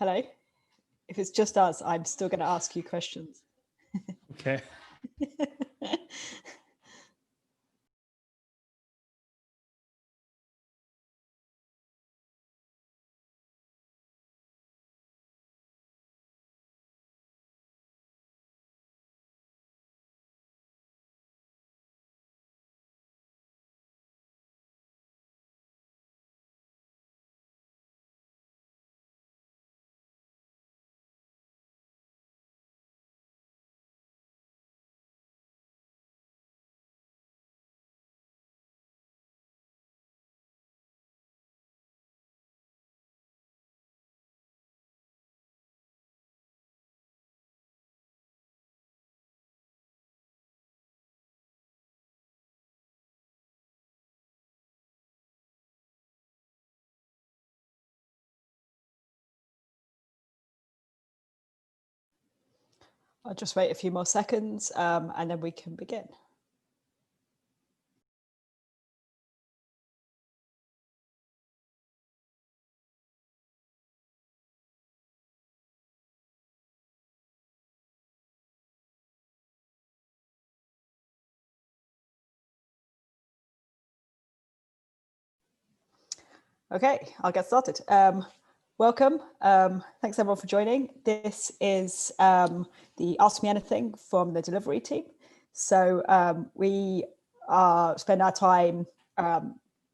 Hello. If it's just us, I'm still going to ask you questions. Okay. I'll just wait a few more seconds and then we can begin. Okay, I'll get started. Welcome. Thanks everyone for joining. This is the Ask Me Anything from the delivery team. So we spend our time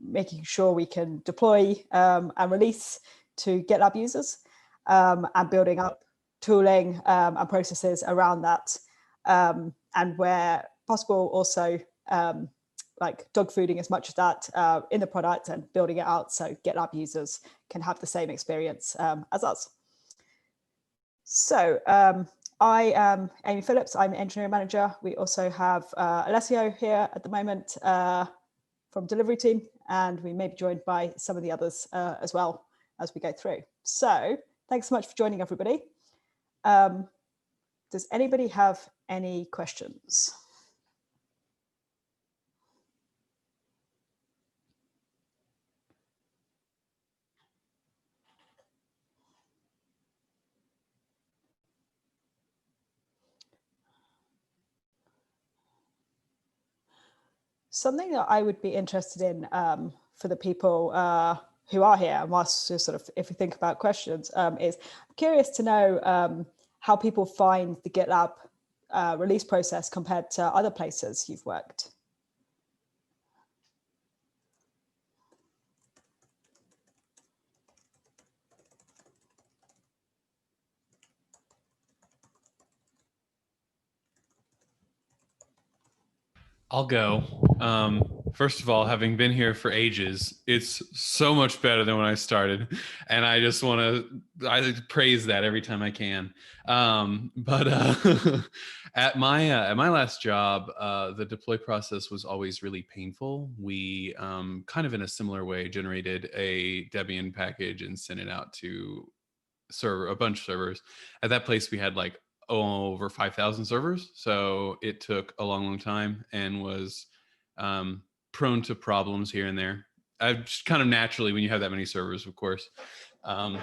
making sure we can deploy and release to GitLab users and building up tooling and processes around that. And where possible, also like dog fooding as much as that in the product and building it out so GitLab users can have the same experience as us. So I am Amy Phillips, I'm engineering manager. We also have Alessio here at the moment from delivery team, and we may be joined by some of the others as well as we go through. So thanks so much for joining, everybody. Does anybody have any questions? Something that I would be interested in for the people who are here, and whilst sort of, if we think about questions, is I'm curious to know how people find the GitLab release process compared to other places you've worked. I'll go. First of all, having been here for ages, it's so much better than when I started. And I just want to praise that every time I can. But at my last job, the deploy process was always really painful. We kind of in a similar way generated a Debian package and sent it out to a bunch of servers. At that place, we had like over 5,000 servers. So it took a long time and was prone to problems here and there. Just kind of naturally when you have that many servers, of course. But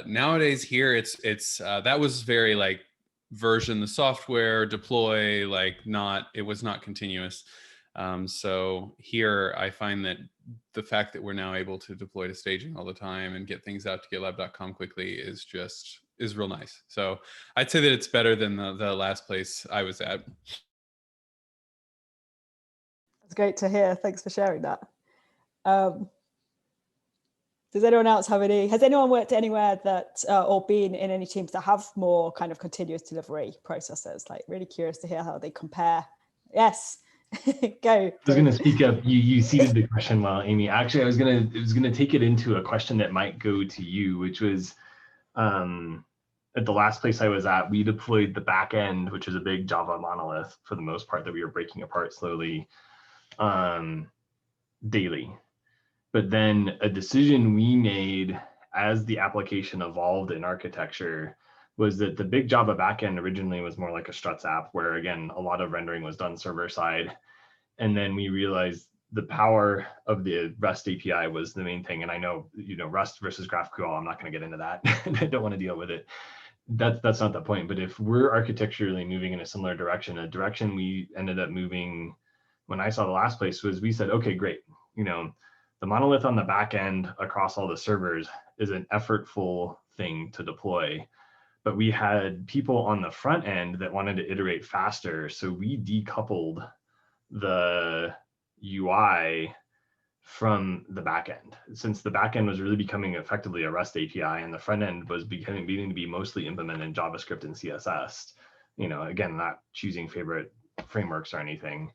nowadays here, it's that was very like version the software, deploy, like it was not continuous. So here I find that the fact that we're now able to deploy to staging all the time and get things out to gitlab.com quickly is real nice. So I'd say that it's better than the last place I was at. That's great to hear. Thanks for sharing that. Does anyone else have has anyone worked anywhere that, or been in any teams that have more kind of continuous delivery processes? Like really curious to hear how they compare. Yes, go. I was going to speak up. You seeded the question well, Amy. Actually, I was going to take it into a question that might go to you, which was at the last place I was at, we deployed the back end, which is a big Java monolith for the most part that we were breaking apart slowly daily. But then a decision we made as the application evolved in architecture was that the big Java backend originally was more like a struts app where, again, a lot of rendering was done server side. And then we realized the power of the REST API was the main thing. And I know, Rust versus GraphQL, I'm not going to get into that. I don't want to deal with it. That's not the point. But if we're architecturally moving in a similar direction, a direction we ended up moving when I saw the last place was we said, okay, great. The monolith on the back end across all the servers is an effortful thing to deploy. But we had people on the front end that wanted to iterate faster. So we decoupled the UI from the back end, since the back end was really becoming effectively a REST API and the front end was beginning to be mostly implemented in JavaScript and CSS. Again, not choosing favorite frameworks or anything.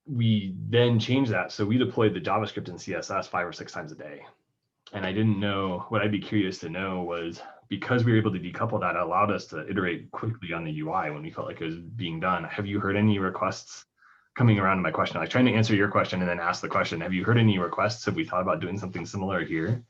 We then changed that. So we deployed the JavaScript and CSS 5 or 6 times a day. And I didn't know, what I'd be curious to know was, because we were able to decouple that, it allowed us to iterate quickly on the UI when we felt like it was being done. Have you heard any requests coming around to my question? Like trying to answer your question and then ask the question, have you heard any requests? Have we thought about doing something similar here?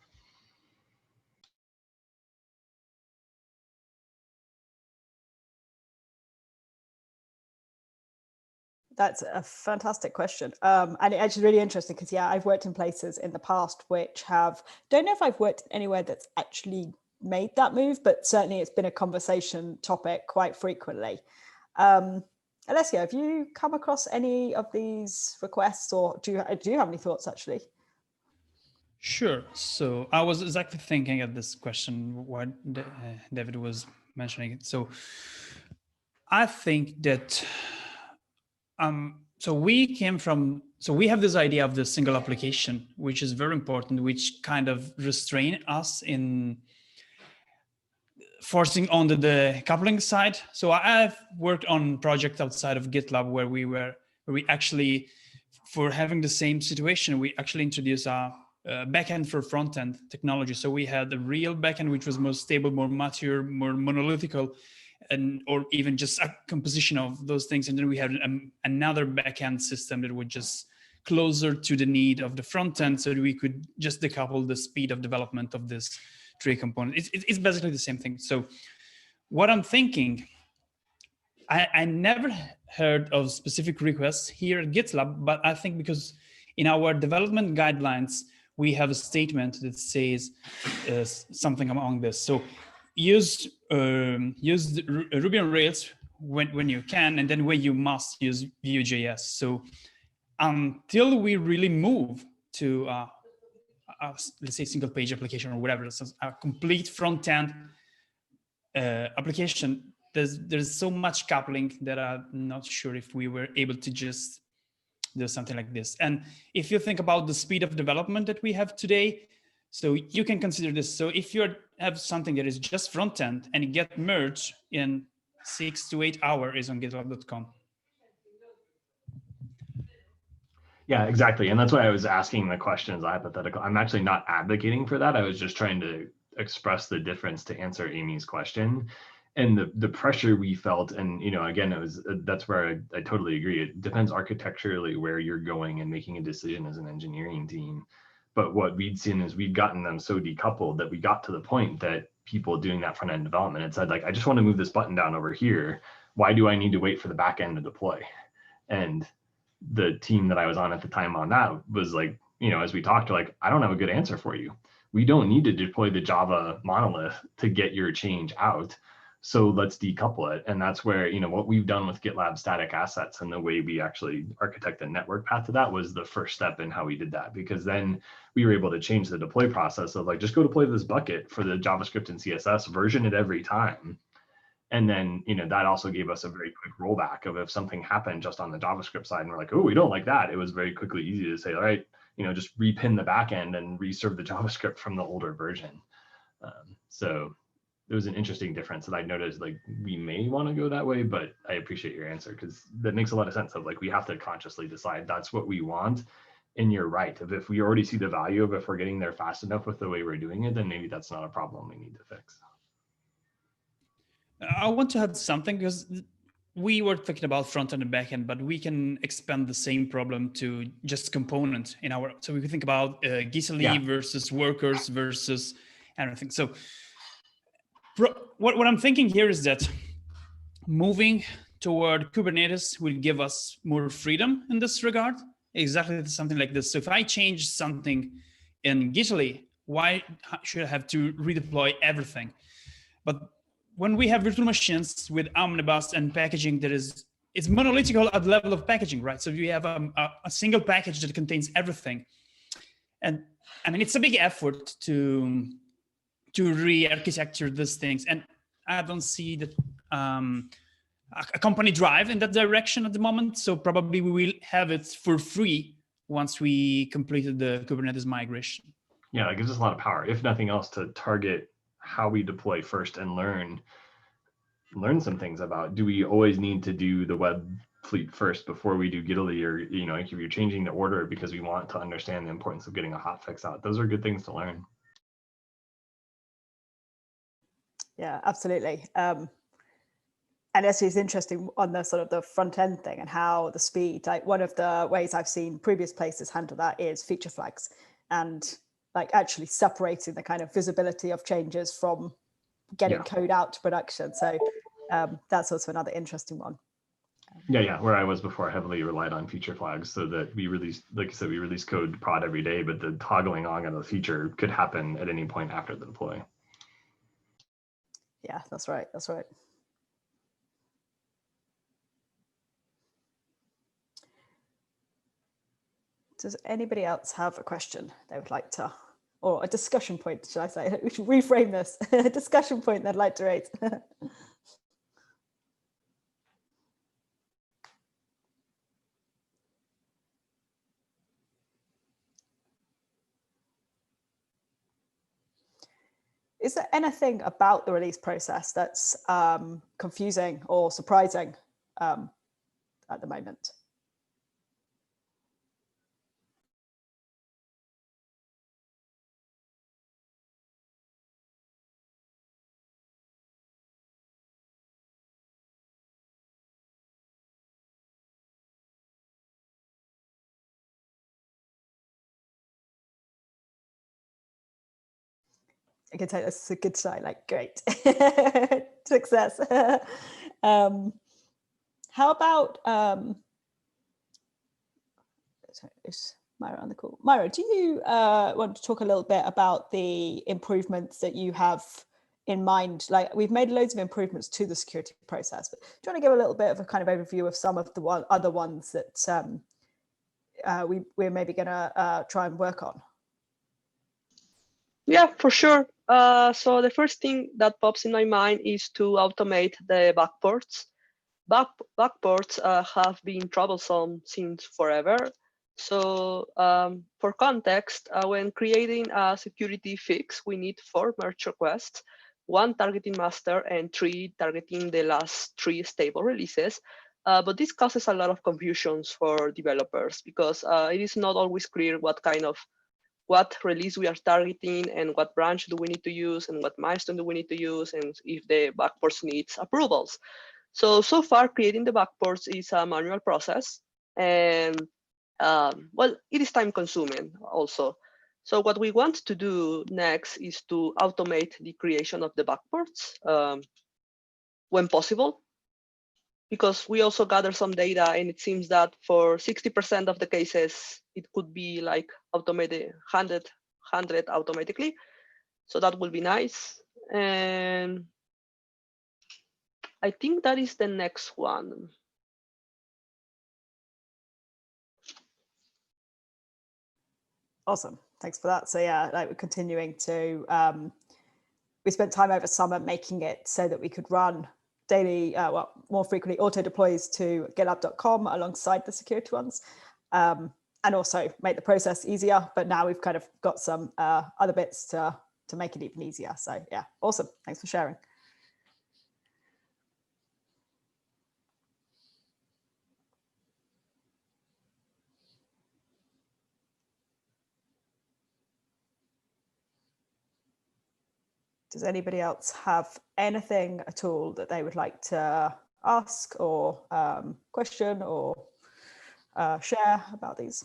That's a fantastic question. And it's actually really interesting because, yeah, I've worked in places in the past which don't know if I've worked anywhere that's actually made that move, but certainly it's been a conversation topic quite frequently. Alessio, have you come across any of these requests, or do you have any thoughts actually? Sure. So I was exactly thinking of this question what David was mentioning it. So I think that so we have this idea of the single application, which is very important, which kind of restrain us in forcing on the coupling side. So I've worked on projects outside of GitLab where we actually, for having the same situation, we actually introduced a backend for front-end technology. So we had a real backend, which was more stable, more mature, more monolithical, or even just a composition of those things. And then we had another backend system that was just closer to the need of the front end, so that we could just decouple the speed of development of this three components. It's basically the same thing. So what I'm thinking, I never heard of specific requests here at GitLab, but I think because in our development guidelines, we have a statement that says something among this. So use Ruby on Rails when you can, and then when you must, use Vue.js. So until we really move to let's say single page application or whatever, so a complete front end application, there's so much coupling that I'm not sure if we were able to just do something like this. And if you think about the speed of development that we have today, so you can consider this. So if you have something that is just front end and it get merged in 6 to 8 hours on GitLab.com. Yeah, exactly. And that's why I was asking the question as a hypothetical. I'm actually not advocating for that. I was just trying to express the difference to answer Amy's question. And the pressure we felt, and again, that's where I totally agree. It depends architecturally where you're going and making a decision as an engineering team. But what we'd seen is we'd gotten them so decoupled that we got to the point that people doing that front end development had said, like, I just want to move this button down over here. Why do I need to wait for the back end to deploy? And the team that I was on at the time on that was like, as we talked, like, I don't have a good answer for you. We don't need to deploy the Java monolith to get your change out. So let's decouple it. And that's where, what we've done with GitLab static assets and the way we actually architect the network path to that was the first step in how we did that, because then we were able to change the deploy process of like, just go deploy this bucket for the JavaScript and CSS, version it every time. And then, that also gave us a very quick rollback of if something happened just on the JavaScript side and we're like, oh, we don't like that. It was very quickly easy to say, all right, just repin the backend and reserve the JavaScript from the older version. So there was an interesting difference that I noticed, like, we may want to go that way, but I appreciate your answer because that makes a lot of sense of like, we have to consciously decide that's what we want. And you're right. If we already see the value of if we're getting there fast enough with the way we're doing it, then maybe that's not a problem we need to fix. I want to add something because we were thinking about front end and back end, but we can expand the same problem to just component in our. So we can think about Gisali versus workers versus everything. So what I'm thinking here is that moving toward Kubernetes will give us more freedom in this regard. Exactly something like this. So if I change something in Gitly, why should I have to redeploy everything? But when we have virtual machines with Omnibus and packaging, it's monolithical at the level of packaging, right? So you have a single package that contains everything. And I mean, it's a big effort to re-architecture these things. And I don't see that a company drive in that direction at the moment. So probably we will have it for free once we completed the Kubernetes migration. Yeah, it gives us a lot of power, if nothing else, to target how we deploy first and learn some things about, do we always need to do the web fleet first before we do Gitly, or, you know, if you're changing the order because we want to understand the importance of getting a hotfix out. Those are good things to learn. Yeah, absolutely. And it's interesting on the sort of the front end thing and how the speed, like one of the ways I've seen previous places handle that is feature flags, and like actually separating the kind of visibility of changes from getting code out to production. So that's also another interesting one. Yeah. Where I was before, I heavily relied on feature flags, so that we release, like I said, we release code prod every day, but the toggling on of the feature could happen at any point after the deploy. Yeah, that's right. That's right. Does anybody else have a question they would like to, or a discussion point, should I say? We should reframe this. A discussion point they'd like to raise. Is there anything about the release process that's confusing or surprising at the moment? I can tell that's a good sign, like great, success. How about, sorry, is Myra on the call? Myra, do you want to talk a little bit about the improvements that you have in mind? Like, we've made loads of improvements to the security process, but do you want to give a little bit of a kind of overview of some of the other ones that we're maybe going to try and work on? Yeah, for sure. So the first thing that pops in my mind is to automate the backports. Backports have been troublesome since forever. So for context, when creating a security fix, we need 4 merge requests, 1 targeting master and 3 targeting the last 3 stable releases. But this causes a lot of confusions for developers, because it is not always clear what release we are targeting and what branch do we need to use and what milestone do we need to use, and if the backports needs approvals. So far, creating the backports is a manual process, and well, it is time consuming also. So what we want to do next is to automate the creation of the backports when possible, because we also gather some data, and it seems that for 60% of the cases, it could be like automated 100 automatically. So that will be nice. And I think that is the next one. Awesome, thanks for that. So yeah, like we're continuing to, we spent time over summer making it so that we could run daily, well, more frequently auto deploys to GitLab.com alongside the security ones, and also make the process easier. But now we've kind of got some other bits to make it even easier. So yeah, awesome. Thanks for sharing. Does anybody else have anything at all that they would like to ask or question or share about these?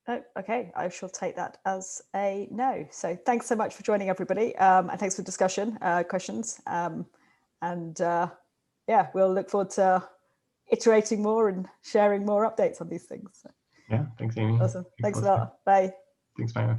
Oh, okay, I shall take that as a no. So thanks so much for joining, everybody, and thanks for discussion, questions, yeah, we'll look forward to iterating more and sharing more updates on these things. Yeah, thanks, Amy. Awesome. Thanks a Melissa. lot. Bye. Thanks, Maya.